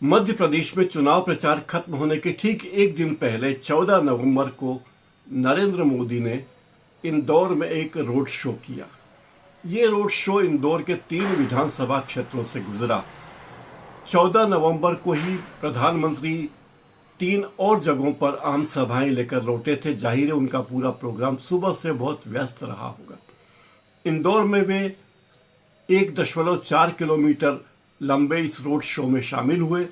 मध्य प्रदेश में चुनाव प्रचार खत्म होने के ठीक एक दिन पहले 14 नवंबर को नरेंद्र मोदी ने इंदौर में एक रोड शो किया। ये रोड शो इंदौर के 3 विधानसभा क्षेत्रों से गुजरा। 14 नवंबर को ही प्रधानमंत्री 3 और जगहों पर आम सभाएं लेकर लौटे थे। जाहिर है उनका पूरा प्रोग्राम सुबह से बहुत व्यस्त रहा होगा। इंदौर में वे 1.4 किलोमीटर लंबे इस रोड शो में शामिल हुए,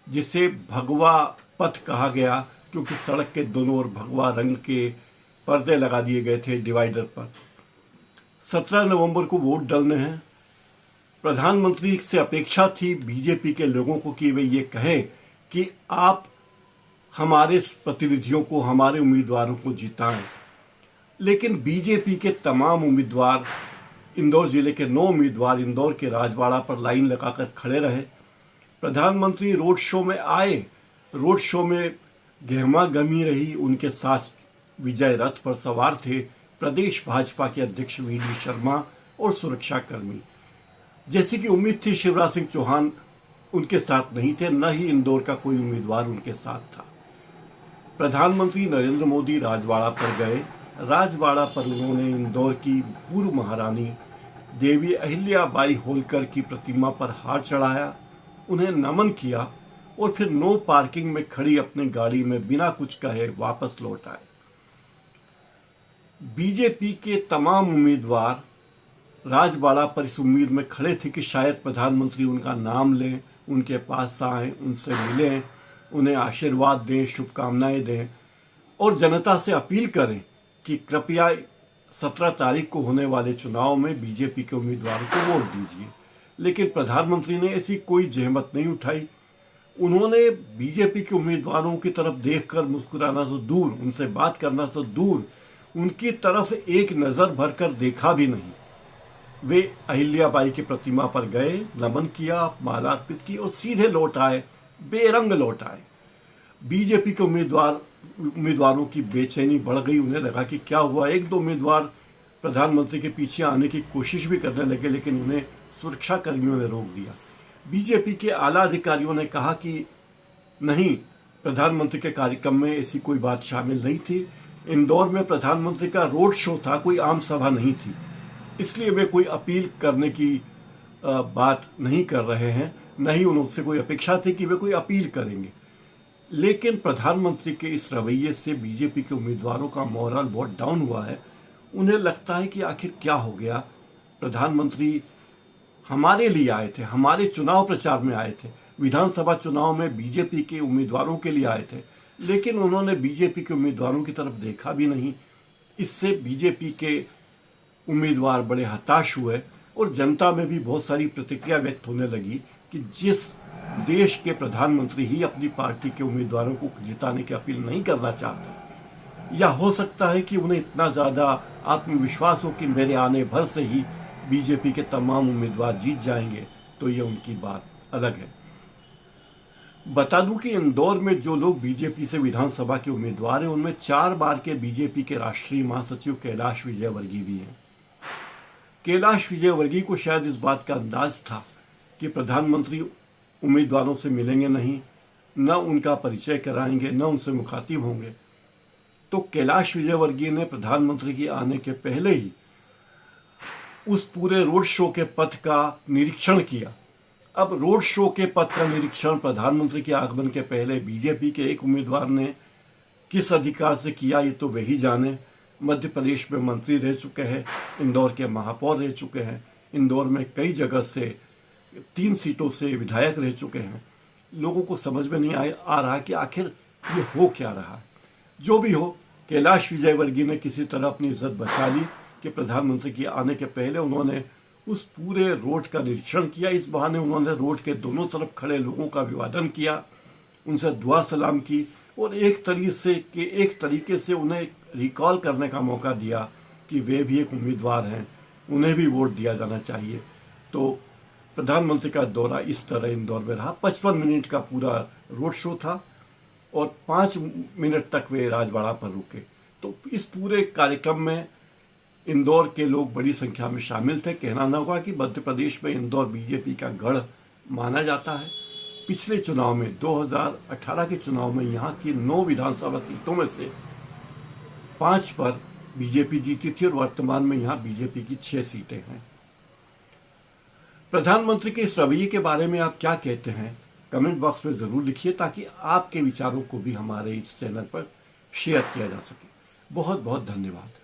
जिसे भगवा पथ कहा गया क्योंकि सड़क के दोनों ओर भगवा रंग के पर्दे लगा दिए गए थे डिवाइडर पर। 17 नवंबर को वोट डालने हैं। प्रधानमंत्री से अपेक्षा थी बीजेपी के लोगों को कि वे ये कहें कि आप हमारे प्रतिनिधियों को, हमारे उम्मीदवारों को जिताएं। लेकिन बीजेपी के तमाम उम्मीदवार, इंदौर जिले के 9 उम्मीदवार इंदौर के राजवाड़ा पर लाइन लगाकर खड़े रहे। प्रधानमंत्री रोड शो में आए। रोड शो में गहमा गहमी रही। उनके साथ विजय रथ पर सवार थे प्रदेश भाजपा के अध्यक्ष वी.डी. शर्मा और सुरक्षाकर्मी। जैसी कि उम्मीद थी, शिवराज सिंह चौहान उनके साथ नहीं थे, न ही इंदौर का कोई उम्मीदवार उनके साथ था। प्रधानमंत्री नरेंद्र मोदी राजवाड़ा पर गए। राजवाड़ा पर उन्होंने इंदौर की पूर्व महारानी देवी अहिल्याबाई होलकर की प्रतिमा पर हार चढ़ाया, उन्हें नमन किया और फिर नो पार्किंग में खड़ी अपनी गाड़ी में बिना कुछ कहे वापस लौट आए। बीजेपी के तमाम उम्मीदवार राजवाड़ा पर इस उम्मीद में खड़े थे कि शायद प्रधानमंत्री उनका नाम लें, उनके पास आएं, उनसे मिलें, उन्हें आशीर्वाद दें, शुभकामनाएं दें और जनता से अपील करें कि कृपया 17 तारीख को होने वाले चुनाव में बीजेपी के उम्मीदवारों को वोट दीजिए। लेकिन प्रधानमंत्री ने ऐसी कोई जहमत नहीं उठाई। उन्होंने बीजेपी के उम्मीदवारों की तरफ देखकर मुस्कुराना तो दूर, उनसे बात करना तो दूर, उनकी तरफ एक नजर भरकर देखा भी नहीं। वे अहिल्याबाई की प्रतिमा पर गए, नमन किया, माला अर्पित की और सीधे लौट आए, बेरंग लौट आए। बीजेपी के उम्मीदवारों की बेचैनी बढ़ गई। उन्हें लगा कि क्या हुआ। 1-2 उम्मीदवार प्रधानमंत्री के पीछे आने की कोशिश भी करने लगे, लेकिन उन्हें सुरक्षा कर्मियों ने रोक दिया। बीजेपी के आला अधिकारियों ने कहा कि नहीं, प्रधानमंत्री के कार्यक्रम में ऐसी कोई बात शामिल नहीं थी। इंदौर में प्रधानमंत्री का रोड शो था, कोई आम सभा नहीं थी, इसलिए वे कोई अपील करने की बात नहीं कर रहे हैं। नहीं उनसे कोई अपेक्षा थी कि वे कोई अपील करेंगे। लेकिन प्रधानमंत्री के इस रवैये से बीजेपी के उम्मीदवारों का मोरल बहुत डाउन हुआ है। उन्हें लगता है कि आखिर क्या हो गया। प्रधानमंत्री हमारे लिए आए थे, हमारे चुनाव प्रचार में आए थे, विधानसभा चुनाव में बीजेपी के उम्मीदवारों के लिए आए थे, लेकिन उन्होंने बीजेपी के उम्मीदवारों की तरफ देखा भी नहीं। इससे बीजेपी के उम्मीदवार बड़े हताश हुए और जनता में भी बहुत सारी प्रतिक्रिया व्यक्त होने लगी कि जिस देश के प्रधानमंत्री ही अपनी पार्टी के उम्मीदवारों को जिताने की अपील नहीं करना चाहते, या हो सकता है कि उन्हें इतना ज़्यादा आत्मविश्वास हो कि मेरे आने भर से ही बीजेपी के तमाम उम्मीदवार जीत जाएंगे, तो ये उनकी बात अलग है। बता दूं कि इंदौर में जो लोग बीजेपी से विधानसभा के उम्मीदवार हैं, उनमें 4 बार के बीजेपी के राष्ट्रीय महासचिव कैलाश विजयवर्गीय भी हैं। कैलाश विजयवर्गीय को शायद इस बात का अंदाज था कि प्रधानमंत्री उम्मीदवारों से मिलेंगे नहीं, न उनका परिचय कराएंगे, न उनसे मुखातिब होंगे। तो कैलाश विजयवर्गीय ने प्रधानमंत्री के आने के पहले ही उस पूरे रोड शो के पथ का निरीक्षण किया। अब रोड शो के पथ का निरीक्षण प्रधानमंत्री के आगमन के पहले बीजेपी के एक उम्मीदवार ने किस अधिकार से किया, ये तो वही जाने। मध्य प्रदेश में मंत्री रह चुके हैं, इंदौर के महापौर रह चुके हैं, इंदौर में कई जगह से 3 सीटों से विधायक रह चुके हैं। लोगों को समझ में नहीं आ रहा कि आखिर ये हो क्या रहा है। जो भी हो, कैलाश विजयवर्गीय ने किसी तरह अपनी इज्जत बचा ली कि प्रधानमंत्री के आने के पहले उन्होंने उस पूरे रोड का निरीक्षण किया। इस बहाने उन्होंने रोड के दोनों तरफ खड़े लोगों का अभिवादन किया, उनसे दुआ सलाम की और एक तरीके से उन्हें रिकॉल करने का मौका दिया कि वे भी एक उम्मीदवार हैं, उन्हें भी वोट दिया जाना चाहिए। तो प्रधानमंत्री का दौरा इस तरह इंदौर में रहा। 55 मिनट का पूरा रोड शो था और 5 मिनट तक वे राजवाड़ा पर रुके। तो इस पूरे कार्यक्रम में इंदौर के लोग बड़ी संख्या में शामिल थे। कहना न होगा कि मध्य प्रदेश में इंदौर बीजेपी का गढ़ माना जाता है। पिछले चुनाव में 2018 के चुनाव में यहाँ की 9 विधानसभा सीटों में से 5 पर बीजेपी जीती थी और वर्तमान में यहाँ बीजेपी की 6 सीटें हैं। प्रधानमंत्री के इस रवैये के बारे में आप क्या कहते हैं, कमेंट बॉक्स में जरूर लिखिए ताकि आपके विचारों को भी हमारे इस चैनल पर शेयर किया जा सके। बहुत बहुत धन्यवाद।